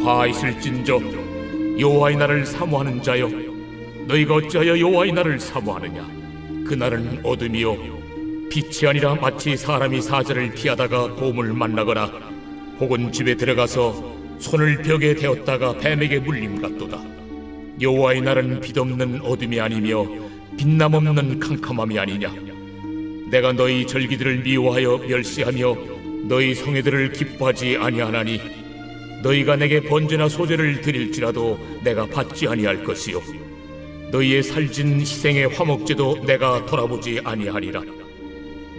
화 있을진저 여호와의 날을 사모하는 자여, 너희가 어찌하여 여호와의 날을 사모하느냐? 그 날은 어둠이요 빛이 아니라 마치 사람이 사자를 피하다가 곰을 만나거나 혹은 집에 들어가서 손을 벽에 대었다가 뱀에게 물림 같도다. 여호와의 날은 빛없는 어둠이 아니며 빛남 없는 캄캄함이 아니냐? 내가 너희 절기들을 미워하여 멸시하며 너희 성회들을 기뻐하지 아니하나니 너희가 내게 번제나 소제를 드릴지라도 내가 받지 아니할 것이요 너희의 살진 희생의 화목제도 내가 돌아보지 아니하리라.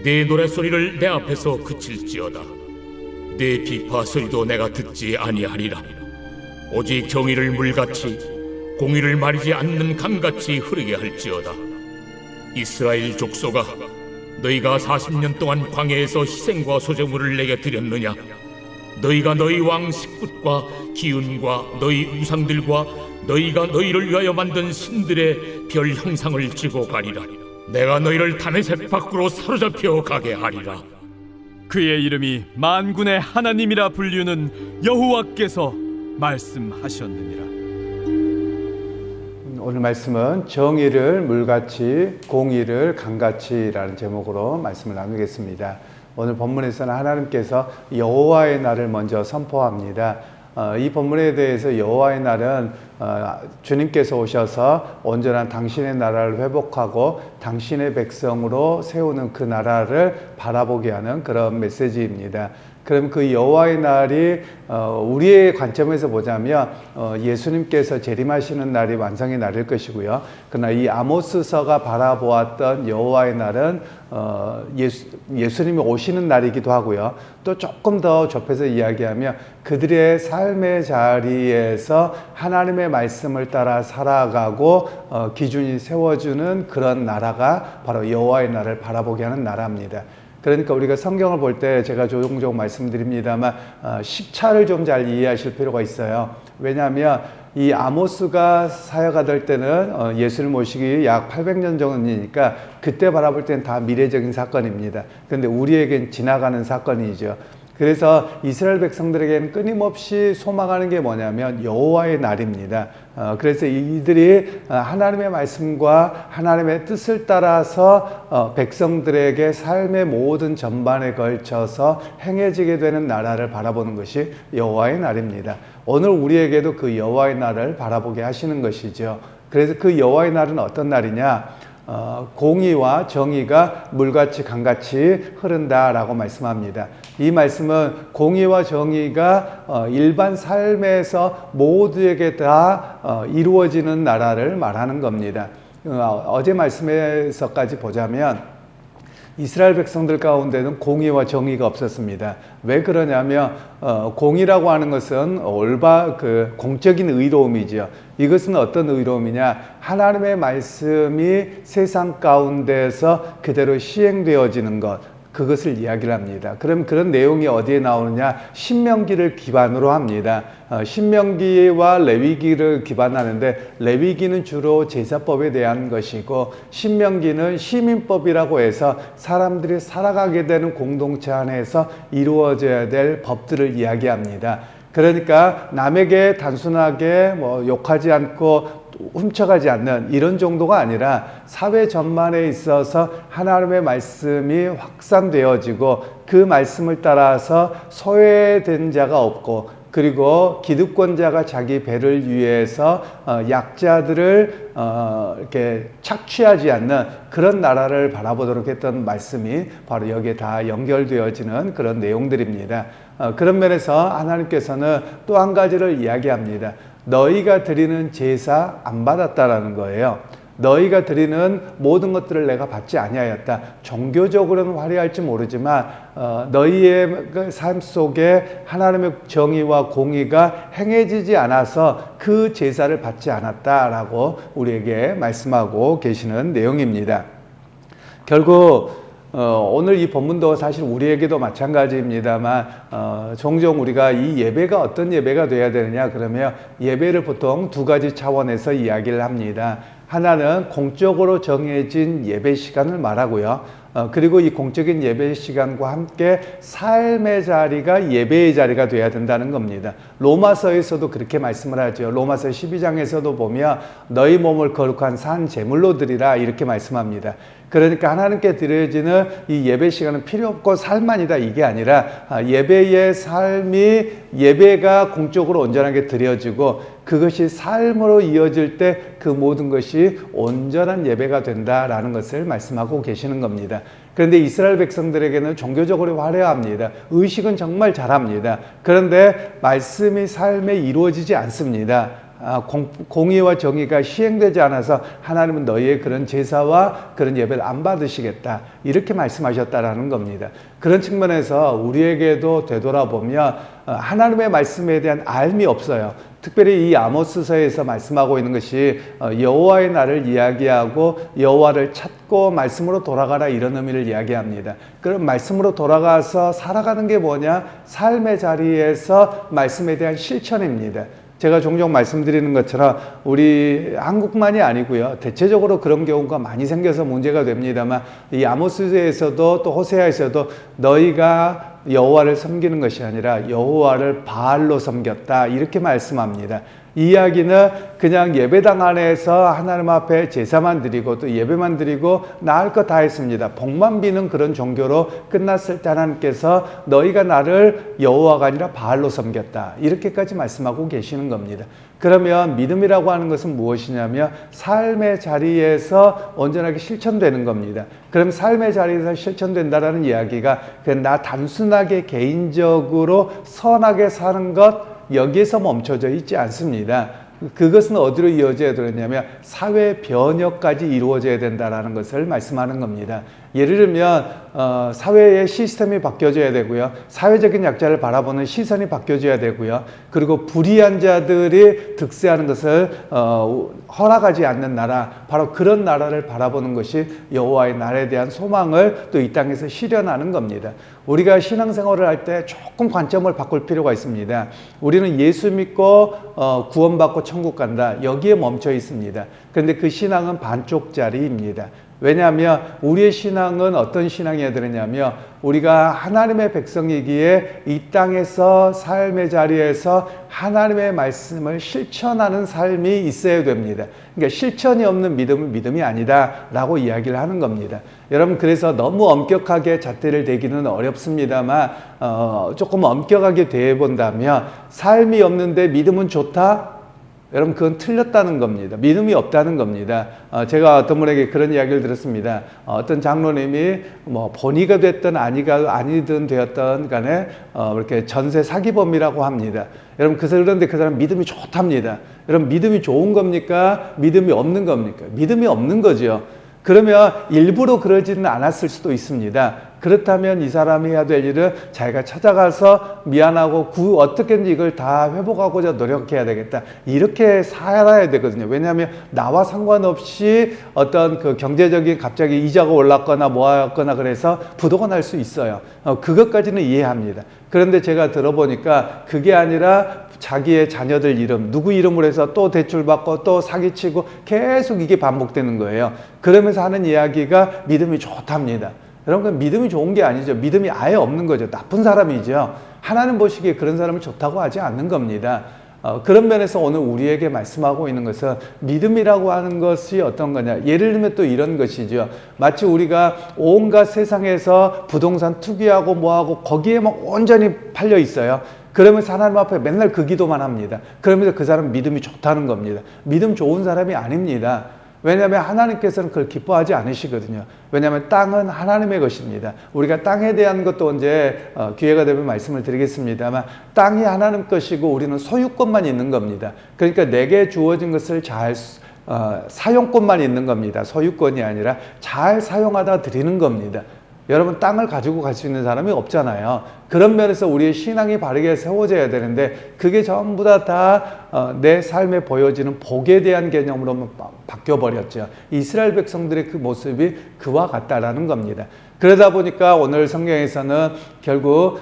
내 노랫소리를 내 앞에서 그칠지어다. 내 비파 소리도 내가 듣지 아니하리라. 오직 정의를 물같이 공의를 마르지 않는 강같이 흐르게 할지어다. 이스라엘 족속아, 너희가 40년 동안 광야에서 희생과 소제물을 내게 드렸느냐? 너희가 너희 왕 식굿과 기운과 너희 우상들과 너희가 너희를 위하여 만든 신들의 별 형상을 지고 가리라. 내가 너희를 다메섹 밖으로 사로잡혀 가게 하리라. 그의 이름이 만군의 하나님이라 불리우는 여호와께서 말씀하셨느니라. 오늘 말씀은 정의를 물같이 공의를 강같이라는 제목으로 말씀을 나누겠습니다. 오늘 본문에서는 하나님께서 여호와의 날을 먼저 선포합니다. 이 본문에 대해서 여호와의 날은 주님께서 오셔서 온전한 당신의 나라를 회복하고 당신의 백성으로 세우는 그 나라를 바라보게 하는 그런 메시지입니다. 그럼 그 여호와의 날이 우리의 관점에서 보자면 예수님께서 재림하시는 날이 완성의 날일 것이고요. 그러나 이 아모스서가 바라보았던 여호와의 날은 예수님이 오시는 날이기도 하고요. 또 조금 더 좁혀서 이야기하면 그들의 삶의 자리에서 하나님의 말씀을 따라 살아가고 기준이 세워주는 그런 나라가 바로 여호와의 날을 바라보게 하는 나라입니다. 그러니까 우리가 성경을 볼 때 제가 종종 말씀드립니다만 시차를 좀 잘 이해하실 필요가 있어요. 왜냐하면 이 아모스가 사회가 될 때는 예수를 모시기 약 800년 전이니까 그때 바라볼 때는 다 미래적인 사건입니다. 그런데 우리에겐 지나가는 사건이죠. 그래서 이스라엘 백성들에게는 끊임없이 소망하는 게 뭐냐면 여호와의 날입니다. 그래서 이들이 하나님의 말씀과 하나님의 뜻을 따라서 백성들에게 삶의 모든 전반에 걸쳐서 행해지게 되는 나라를 바라보는 것이 여호와의 날입니다. 오늘 우리에게도 그 여호와의 날을 바라보게 하시는 것이죠. 그래서 그 여호와의 날은 어떤 날이냐? 공의와 정의가 물같이 강같이 흐른다라고 말씀합니다. 이 말씀은 공의와 정의가 일반 삶에서 모두에게 다 이루어지는 나라를 말하는 겁니다. 어제 말씀에서까지 보자면 이스라엘 백성들 가운데는 공의와 정의가 없었습니다. 왜 그러냐면 공의라고 하는 것은 공적인 의로움이죠. 이것은 어떤 의로움이냐? 하나님의 말씀이 세상 가운데서 그대로 시행되어지는 것, 그것을 이야기를 합니다. 그럼 그런 내용이 어디에 나오느냐? 신명기를 기반으로 합니다. 신명기와 레위기를 기반하는데 레위기는 주로 제사법에 대한 것이고 신명기는 시민법이라고 해서 사람들이 살아가게 되는 공동체 안에서 이루어져야 될 법들을 이야기합니다. 그러니까 남에게 단순하게 욕하지 않고 훔쳐가지 않는 이런 정도가 아니라 사회 전반에 있어서 하나님의 말씀이 확산되어지고 그 말씀을 따라서 소외된 자가 없고 그리고 기득권자가 자기 배를 위해서 약자들을 이렇게 착취하지 않는 그런 나라를 바라보도록 했던 말씀이 바로 여기에 다 연결되어지는 그런 내용들입니다. 그런 면에서 하나님께서는 또 한 가지를 이야기합니다. 너희가 드리는 제사 안 받았다라는 거예요. 너희가 드리는 모든 것들을 내가 받지 아니하였다. 종교적으로는 화려할지 모르지만 너희의 삶 속에 하나님의 정의와 공의가 행해지지 않아서 그 제사를 받지 않았다라고 우리에게 말씀하고 계시는 내용입니다. 결국 오늘 이 본문도 사실 우리에게도 마찬가지입니다만 종종 우리가 이 예배가 어떤 예배가 돼야 되느냐 그러면 예배를 보통 두 가지 차원에서 이야기를 합니다. 하나는 공적으로 정해진 예배 시간을 말하고요. 그리고 이 공적인 예배 시간과 함께 삶의 자리가 예배의 자리가 돼야 된다는 겁니다. 로마서에서도 그렇게 말씀을 하죠. 로마서 12장에서도 보면 너희 몸을 거룩한 산 제물로 드리라 이렇게 말씀합니다. 그러니까 하나님께 드려지는 이 예배 시간은 필요 없고 살만이다 이게 아니라 예배의 삶이 예배가 공적으로 온전하게 드려지고 그것이 삶으로 이어질 때 그 모든 것이 온전한 예배가 된다라는 것을 말씀하고 계시는 겁니다. 그런데 이스라엘 백성들에게는 종교적으로 화려합니다. 의식은 정말 잘합니다. 그런데 말씀이 삶에 이루어지지 않습니다. 공의와 정의가 시행되지 않아서 하나님은 너희의 그런 제사와 그런 예배를 안 받으시겠다 이렇게 말씀하셨다라는 겁니다. 그런 측면에서 우리에게도 되돌아보면 하나님의 말씀에 대한 알미 없어요. 특별히 이 아모스서에서 말씀하고 있는 것이 여호와의 날을 이야기하고 여호와를 찾고 말씀으로 돌아가라 이런 의미를 이야기합니다. 그럼 말씀으로 돌아가서 살아가는 게 뭐냐? 삶의 자리에서 말씀에 대한 실천입니다. 제가 종종 말씀드리는 것처럼 우리 한국만이 아니고요. 대체적으로 그런 경우가 많이 생겨서 문제가 됩니다만 이 아모스에서도 또 호세아에서도 너희가 여호와를 섬기는 것이 아니라 여호와를 바알로 섬겼다 이렇게 말씀합니다. 이 이야기는 그냥 예배당 안에서 하나님 앞에 제사만 드리고 또 예배만 드리고 나 할 거 다 했습니다. 복만 비는 그런 종교로 끝났을 때 하나님께서 너희가 나를 여호와가 아니라 바알로 섬겼다 이렇게까지 말씀하고 계시는 겁니다. 그러면 믿음이라고 하는 것은 무엇이냐면 삶의 자리에서 온전하게 실천되는 겁니다. 그럼 삶의 자리에서 실천된다라는 이야기가 그냥 나 단순하게 개인적으로 선하게 사는 것 여기에서 멈춰져 있지 않습니다. 그것은 어디로 이어져야 되느냐면 사회 변혁까지 이루어져야 된다는 것을 말씀하는 겁니다. 예를 들면 사회의 시스템이 바뀌어져야 되고요. 사회적인 약자를 바라보는 시선이 바뀌어져야 되고요. 그리고 불의한 자들이 득세하는 것을 허락하지 않는 나라, 바로 그런 나라를 바라보는 것이 여호와의 날에 대한 소망을 또 이 땅에서 실현하는 겁니다. 우리가 신앙생활을 할 때 조금 관점을 바꿀 필요가 있습니다. 우리는 예수 믿고 구원받고 천국 간다. 여기에 멈춰 있습니다. 그런데 그 신앙은 반쪽짜리입니다. 왜냐하면 우리의 신앙은 어떤 신앙이어야 되느냐면 우리가 하나님의 백성이기에 이 땅에서 삶의 자리에서 하나님의 말씀을 실천하는 삶이 있어야 됩니다. 그러니까 실천이 없는 믿음은 믿음이 아니다 라고 이야기를 하는 겁니다. 여러분 그래서 너무 엄격하게 잣대를 대기는 어렵습니다만 조금 엄격하게 대해본다면 삶이 없는데 믿음은 좋다? 여러분 그건 틀렸다는 겁니다. 믿음이 없다는 겁니다. 제가 어떤 분에게 그런 이야기를 들었습니다. 어떤 장로님이 뭐 본의가 됐든 아니든 되었든 간에 이렇게 전세 사기범이라고 합니다. 여러분 그런데 그 사람 믿음이 좋답니다. 여러분 믿음이 좋은 겁니까? 믿음이 없는 겁니까? 믿음이 없는 거죠. 그러면 일부러 그러지는 않았을 수도 있습니다. 그렇다면 이 사람이 해야 될 일은 자기가 찾아가서 미안하고 어떻게든지 이걸 다 회복하고자 노력해야 되겠다. 이렇게 살아야 되거든요. 왜냐하면 나와 상관없이 어떤 그 경제적인 갑자기 이자가 올랐거나 뭐였거나 그래서 부도가 날 수 있어요. 그것까지는 이해합니다. 그런데 제가 들어보니까 그게 아니라 자기의 자녀들 이름, 누구 이름으로 해서 또 대출받고 또 사기치고 계속 이게 반복되는 거예요. 그러면서 하는 이야기가 믿음이 좋답니다. 여러분 믿음이 좋은 게 아니죠. 믿음이 아예 없는 거죠. 나쁜 사람이죠. 하나님 보시기에 그런 사람을 좋다고 하지 않는 겁니다. 그런 면에서 오늘 우리에게 말씀하고 있는 것은 믿음이라고 하는 것이 어떤 거냐. 예를 들면 또 이런 것이죠. 마치 우리가 온갖 세상에서 부동산 투기하고 뭐하고 거기에 막 온전히 팔려 있어요. 그러면서 하나님 앞에 맨날 그 기도만 합니다. 그러면서 그 사람은 믿음이 좋다는 겁니다. 믿음 좋은 사람이 아닙니다. 왜냐하면 하나님께서는 그걸 기뻐하지 않으시거든요. 왜냐하면 땅은 하나님의 것입니다. 우리가 땅에 대한 것도 언제 기회가 되면 말씀을 드리겠습니다만 땅이 하나님 것이고 우리는 소유권만 있는 겁니다. 그러니까 내게 주어진 것을 잘 사용권만 있는 겁니다. 소유권이 아니라 잘 사용하다 드리는 겁니다. 여러분 땅을 가지고 갈 수 있는 사람이 없잖아요. 그런 면에서 우리의 신앙이 바르게 세워져야 되는데 그게 전부 다 내 삶에 보여지는 복에 대한 개념으로 바뀌어버렸죠. 이스라엘 백성들의 그 모습이 그와 같다라는 겁니다. 그러다 보니까 오늘 성경에서는 결국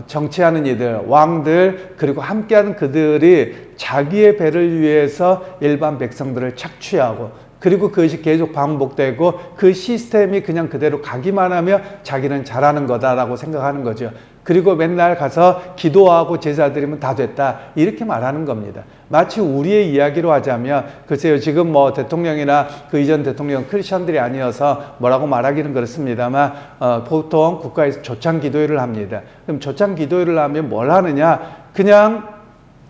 정치하는 이들, 왕들 그리고 함께하는 그들이 자기의 배를 위해서 일반 백성들을 착취하고 그리고 그것이 계속 반복되고 그 시스템이 그냥 그대로 가기만 하면 자기는 잘하는 거다라고 생각하는 거죠. 그리고 맨날 가서 기도하고 제사 드리면 다 됐다, 이렇게 말하는 겁니다. 마치 우리의 이야기로 하자면, 글쎄요, 지금 뭐 대통령이나 그 이전 대통령 크리스천들이 아니어서 뭐라고 말하기는 그렇습니다만, 보통 국가에서 조창 기도회를 합니다. 그럼 조창 기도회를 하면 뭘 하느냐? 그냥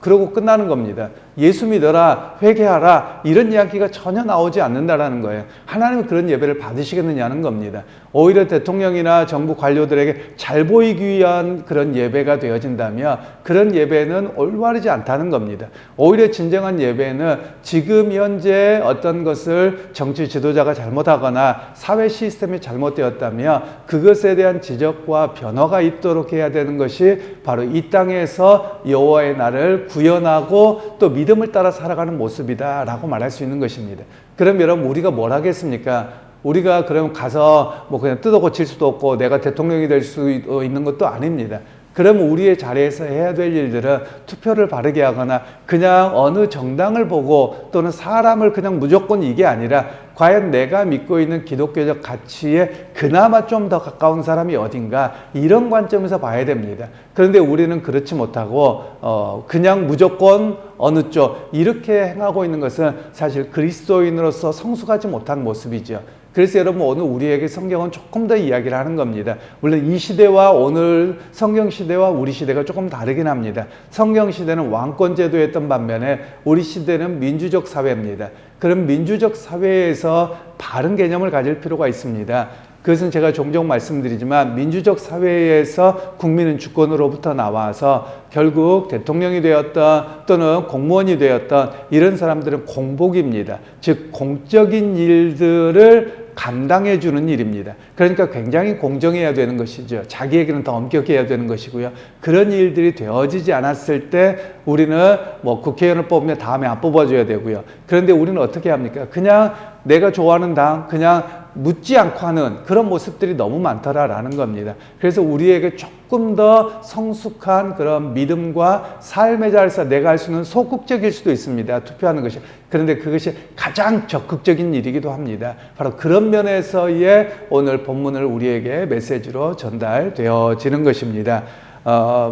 그러고 끝나는 겁니다. 예수 믿어라, 회개하라, 이런 이야기가 전혀 나오지 않는다라는 거예요. 하나님은 그런 예배를 받으시겠느냐는 겁니다. 오히려 대통령이나 정부 관료들에게 잘 보이기 위한 그런 예배가 되어진다면 그런 예배는 올바르지 않다는 겁니다. 오히려 진정한 예배는 지금 현재 어떤 것을 정치 지도자가 잘못하거나 사회 시스템이 잘못되었다면 그것에 대한 지적과 변화가 있도록 해야 되는 것이 바로 이 땅에서 여호와의 날을 구현하고 또 믿음을 따라 살아가는 모습이다 라고 말할 수 있는 것입니다. 그럼 여러분, 우리가 뭘 하겠습니까? 우리가 그럼 가서 뭐 그냥 뜯어 고칠 수도 없고 내가 대통령이 될 수 있는 것도 아닙니다. 그러면 우리의 자리에서 해야 될 일들은 투표를 바르게 하거나 그냥 어느 정당을 보고 또는 사람을 그냥 무조건 이게 아니라 과연 내가 믿고 있는 기독교적 가치에 그나마 좀 더 가까운 사람이 어딘가, 이런 관점에서 봐야 됩니다. 그런데 우리는 그렇지 못하고 그냥 무조건 어느 쪽 이렇게 행하고 있는 것은 사실 그리스도인으로서 성숙하지 못한 모습이죠. 그래서 여러분, 오늘 우리에게 성경은 조금 더 이야기를 하는 겁니다. 물론 이 시대와 오늘 성경 시대와 우리 시대가 조금 다르긴 합니다. 성경 시대는 왕권제도였던 반면에 우리 시대는 민주적 사회입니다. 그럼 민주적 사회에서 바른 개념을 가질 필요가 있습니다. 그것은 제가 종종 말씀드리지만 민주적 사회에서 국민은 주권으로부터 나와서 결국 대통령이 되었던 또는 공무원이 되었던 이런 사람들은 공복입니다. 즉 공적인 일들을 감당해 주는 일입니다. 그러니까 굉장히 공정해야 되는 것이죠. 자기에게는 더 엄격해야 되는 것이고요. 그런 일들이 되어지지 않았을 때 우리는 뭐 국회의원을 뽑으면 다음에 안 뽑아줘야 되고요. 그런데 우리는 어떻게 합니까? 그냥 내가 좋아하는 당 그냥 묻지 않고 하는 그런 모습들이 너무 많더라라는 겁니다. 그래서 우리에게 조금 더 성숙한 그런 믿음과 삶의 자리에서 내가 할 수 있는 소극적일 수도 있습니다. 투표하는 것이. 그런데 그것이 가장 적극적인 일이기도 합니다. 바로 그런 면에서의 오늘 본문을 우리에게 메시지로 전달되어지는 것입니다.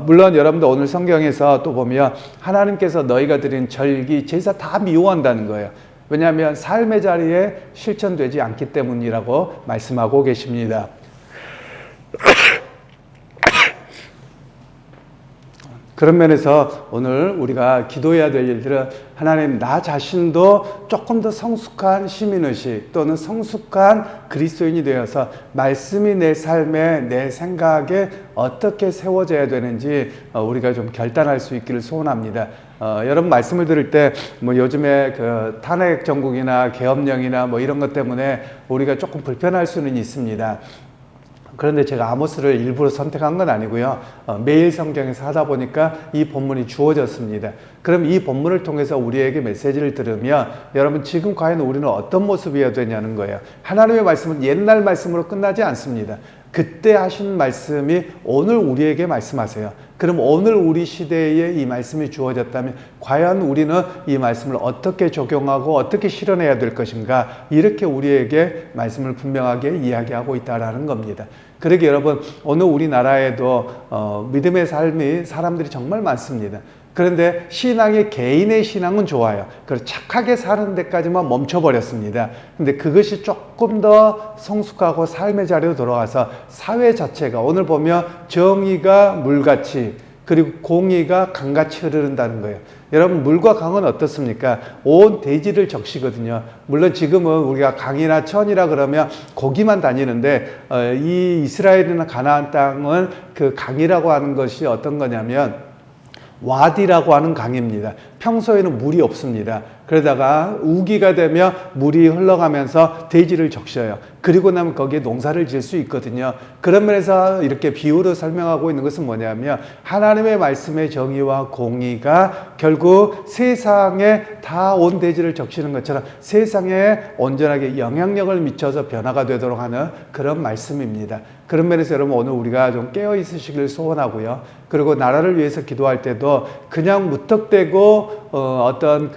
물론 여러분들 오늘 성경에서 또 보면 하나님께서 너희가 드린 절기, 제사 다 미워한다는 거예요. 왜냐하면 삶의 자리에 실천되지 않기 때문이라고 말씀하고 계십니다. 그런 면에서 오늘 우리가 기도해야 될 일들은 하나님, 나 자신도 조금 더 성숙한 시민의식 또는 성숙한 그리스도인이 되어서 말씀이 내 삶에, 내 생각에 어떻게 세워져야 되는지 우리가 좀 결단할 수 있기를 소원합니다. 여러분, 말씀을 들을 때 뭐 요즘에 그 탄핵 정국이나 계엄령이나 뭐 이런 것 때문에 우리가 조금 불편할 수는 있습니다. 그런데 제가 아모스를 일부러 선택한 건 아니고요. 매일 성경에서 하다 보니까 이 본문이 주어졌습니다. 그럼 이 본문을 통해서 우리에게 메시지를 들으면 여러분, 지금 과연 우리는 어떤 모습이어야 되냐는 거예요. 하나님의 말씀은 옛날 말씀으로 끝나지 않습니다. 그때 하신 말씀이 오늘 우리에게 말씀하세요. 그럼 오늘 우리 시대에 이 말씀이 주어졌다면 과연 우리는 이 말씀을 어떻게 적용하고 어떻게 실현해야 될 것인가, 이렇게 우리에게 말씀을 분명하게 이야기하고 있다는 겁니다. 그러게 여러분, 오늘 우리나라에도 믿음의 삶이 사람들이 정말 많습니다. 그런데 신앙이, 개인의 신앙은 좋아요. 그래서 착하게 사는 데까지만 멈춰버렸습니다. 근데 그것이 조금 더 성숙하고 삶의 자리로 돌아와서 사회 자체가, 오늘 보면 정의가 물같이 그리고 공의가 강같이 흐른다는 거예요. 여러분, 물과 강은 어떻습니까? 온 대지를 적시거든요. 물론 지금은 우리가 강이나 천이라 그러면 거기만 다니는데 이 이스라엘이나 가나안 땅은 그 강이라고 하는 것이 어떤 거냐면 와디라고 하는 강입니다. 평소에는 물이 없습니다. 그러다가 우기가 되면 물이 흘러가면서 대지를 적셔요. 그리고 나면 거기에 농사를 지을 수 있거든요. 그런 면에서 이렇게 비유로 설명하고 있는 것은 뭐냐면 하나님의 말씀의 정의와 공의가 결국 세상에 다 온 대지를 적시는 것처럼 세상에 온전하게 영향력을 미쳐서 변화가 되도록 하는 그런 말씀입니다. 그런 면에서 여러분 오늘 우리가 좀 깨어 있으시길 소원하고요. 그리고 나라를 위해서 기도할 때도 그냥 무턱대고 어떤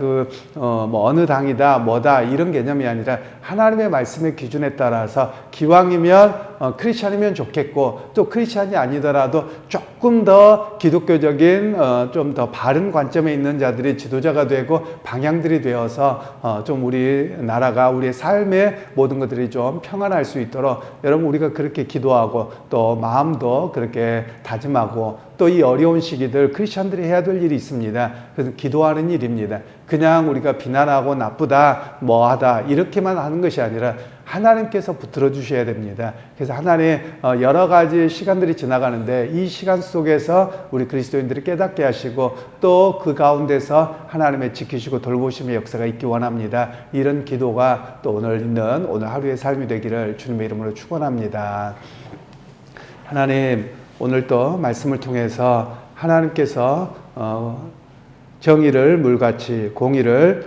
뭐 어느 당이다 뭐다 이런 개념이 아니라 하나님의 말씀의 기준에 따라서 기왕이면 크리스찬이면 좋겠고 또 크리스찬이 아니더라도 조금 더 기독교적인 좀 더 바른 관점에 있는 자들이 지도자가 되고 방향들이 되어서 좀 우리 나라가 우리의 삶의 모든 것들이 좀 평안할 수 있도록 여러분 우리가 그렇게 기도하고 또 마음도 그렇게 다짐하고 또 이 어려운 시기들 크리스찬들이 해야 될 일이 있습니다. 그래서 기도하는 일입니다. 그냥 우리가 비난하고 나쁘다 뭐하다 이렇게만 하는 것이 아니라 하나님께서 붙들어 주셔야 됩니다. 그래서 하나님 여러 가지 시간들이 지나가는데 이 시간 속에서 우리 그리스도인들이 깨닫게 하시고 또 그 가운데서 하나님의 지키시고 돌보심의 역사가 있기 원합니다. 이런 기도가 또 오늘 있는 오늘 하루의 삶이 되기를 주님의 이름으로 축원합니다. 하나님 오늘 또 말씀을 통해서 하나님께서 정의를 물같이 공의를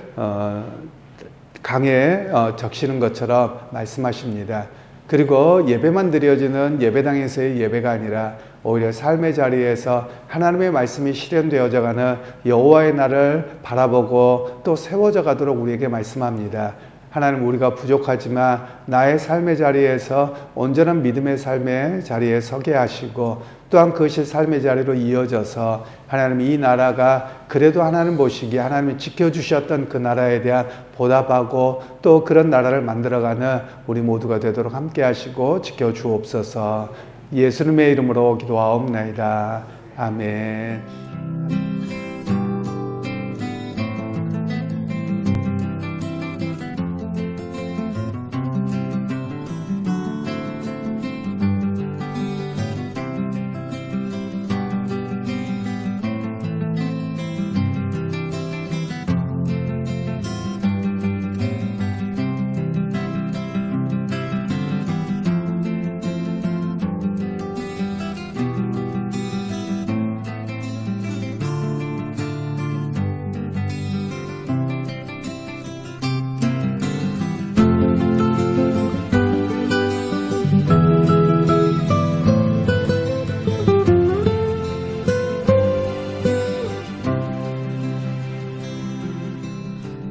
강에 적시는 것처럼 말씀하십니다. 그리고 예배만 드려지는 예배당에서의 예배가 아니라 오히려 삶의 자리에서 하나님의 말씀이 실현되어져 가는 여호와의 날을 바라보고 또 세워져 가도록 우리에게 말씀합니다. 하나님 우리가 부족하지만 나의 삶의 자리에서 온전한 믿음의 삶의 자리에 서게 하시고 또한 그것이 삶의 자리로 이어져서 하나님 이 나라가 그래도 하나님 보시기에 하나님이 지켜주셨던 그 나라에 대한 보답하고 또 그런 나라를 만들어가는 우리 모두가 되도록 함께 하시고 지켜주옵소서. 예수님의 이름으로 기도하옵나이다. 아멘.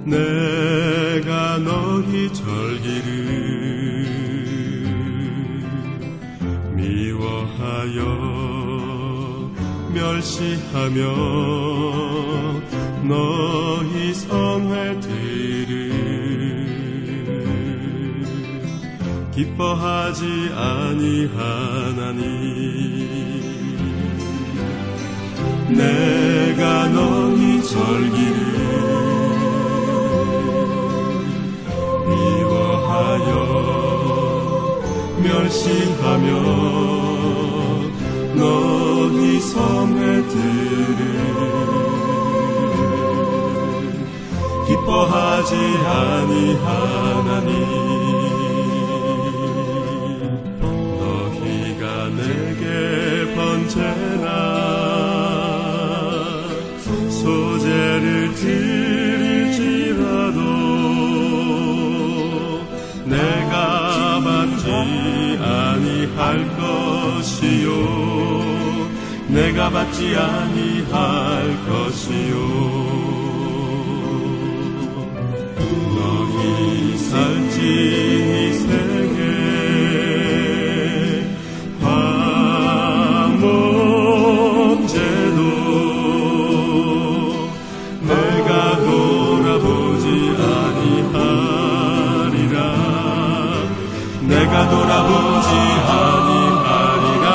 내가 너희 절기를 미워하여 멸시하며 너희 성회들을 기뻐하지 아니하나니 내가 너희 절기를 미워하여 멸시하며 너희 성회들을 기뻐하지 아니하나니 너희가 내게 번제나 소제를 드릴지라도 내가 받지 아니할 것이요 내가 받지 아니할 것이요 너희 살찌 생에 화목제도 내가 돌아보지 아니하리라 내가 돌아보지 아니하리라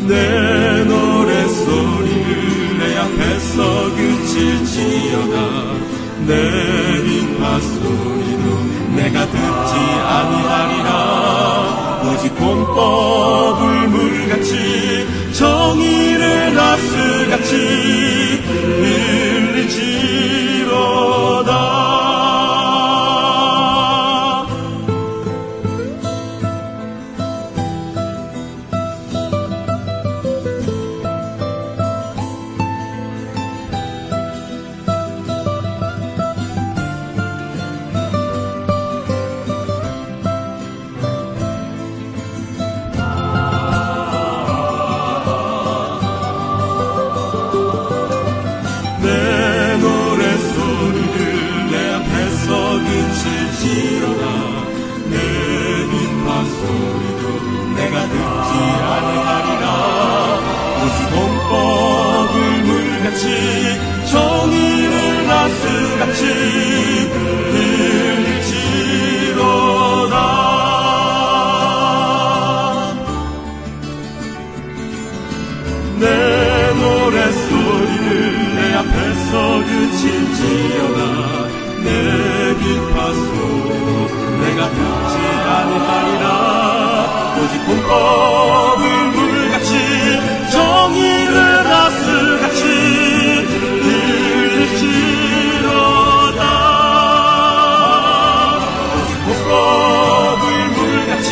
내 노랫소리를 내 앞에서 그칠지어다 내 빈파 소리도 내가 듣지 아니하리라 오직 공법을 물같이 정의를 나스같이 흘리지로다 물같이 정의를 가스같이 흘릴지로다. 내 노랫소리를 내 앞에서 그칠지어다. 내 빛파수 내가 듣지 아니하리라. 오직 공법을 물같이 정의를 가스같이 흘릴지로다. 오직 공법을 물같이